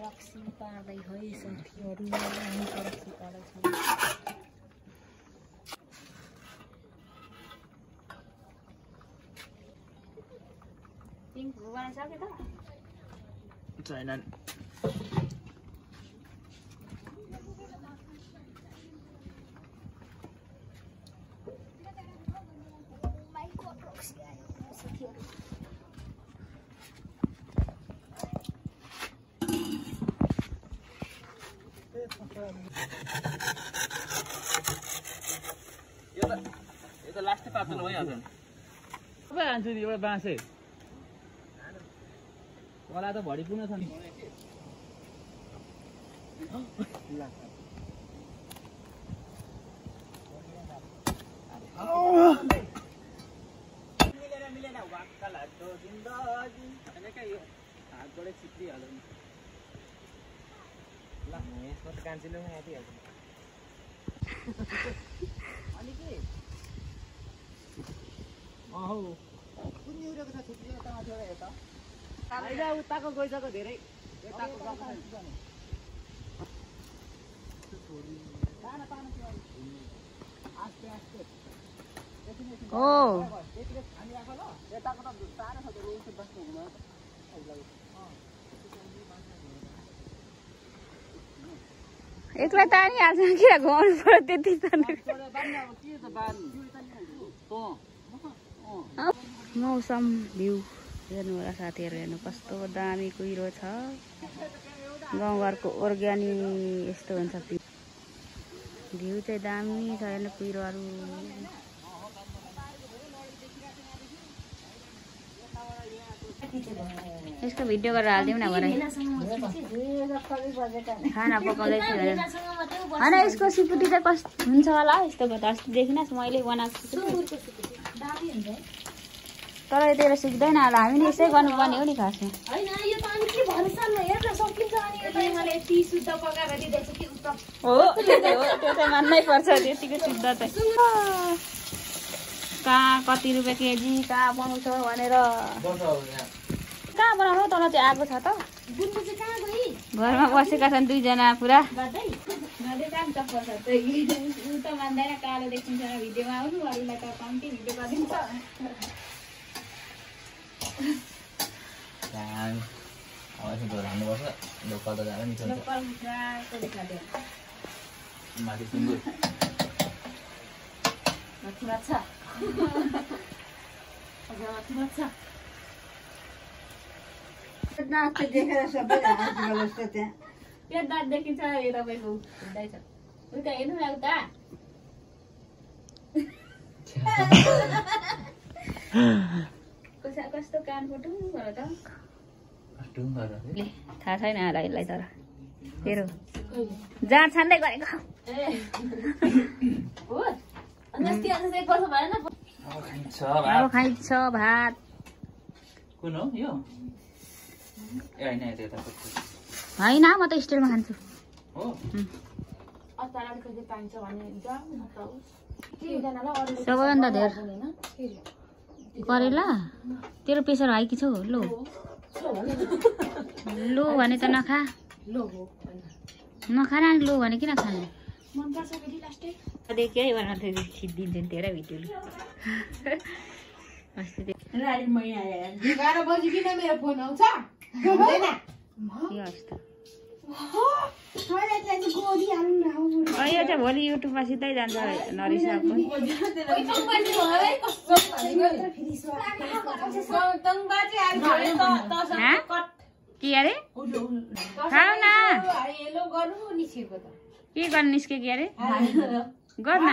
रक्सी पार्दै है साथीहरु हामी रक्सी पार्दैछौँ पिङ बनाइसके त छैन यो त लास्टै पातलो भइहाल्छ नि सबै हान्छु नि एउटा बाँसे मलाई त भरि पुग्न छ नि मिलेन वाक्का लाग्दो जिन्दगी भनेकै यो हातबाटै छिप्पिहाल्यो नि ल यसमा त कान्छीले आइदिइहाल्छ अनि के हौ कुन युरोको छ छिप्पी यता माथि यता हैन उताको गइसक्यो धेरै यताको गएको छैन आस्ते आस्ते ओ यताको त सानो छ रोल चाहिँ बस्नु हुँदैन एक्लै तानी हाल्छ किन घुमाउनु पर्यो त्यति त मौसम भ्यू हेर्नु होला साथीहरु हेर्नु कस्तो दामी कुहिरो छ गाउँघरको अर्ग्यानिक यस्तो हुन्छ भ्यू चाहिँ दामी छ हेर्नु कुहिरोहरु यसको भिडियो गरेर हाल्दिउँ न भरे खाना पकाउँदैछु हैन यसको सिकुटी चाहिँ कस्तो हुन्छ होला यस्तो गर्दा अस्ति देखिनस् मैले बनाएको तर यतिखेर सिक्दैन होला हामी नि यसै गर्नुपर्ने हो नि खासमा हो त्यो चाहिँ मान्नै पर्छ त्यतिको शुद्ध चाहिँ कहाँ कति रुपियाँ केजी कहाँ बनाउँछ भनेर कहाँ बनाउनु तल चाहिँ आगो छ त घरमा बसेका छन् दुईजना पुरा कालो देखिन्छ भिडियोमा आउनु अरूलाई त कम्ती भिडियो गरिदिन्छ देखेर सबै त्यो दाँत देखिन्छ यो तपाईँको हुँदैछ उता हेर्नु न उता कस्तो कान फुटुङ भयो त थाहा छैन होला यसलाई तर तेरो जाँड छान्दै गरेको अब खाइन्छ भात कुन हो यो होइन म त स्टिलमा खान्छु सबैभन्दा धेर करेला तेरो प्रेसर हाई कि छौ लो लो भने त नखा नखाना लो भने किन खाने देखियो है भनेर खिचिदिन्छ नि तेरो भिडियोले 11 बजी किन मेरो फोन आउँछ हुँदैन यो चाहिँ भोलि युट्युबमा सिधै जान्छ नरिसाको के अरे खाऊ न के गर्नु निस्क्यो के अरे गर्न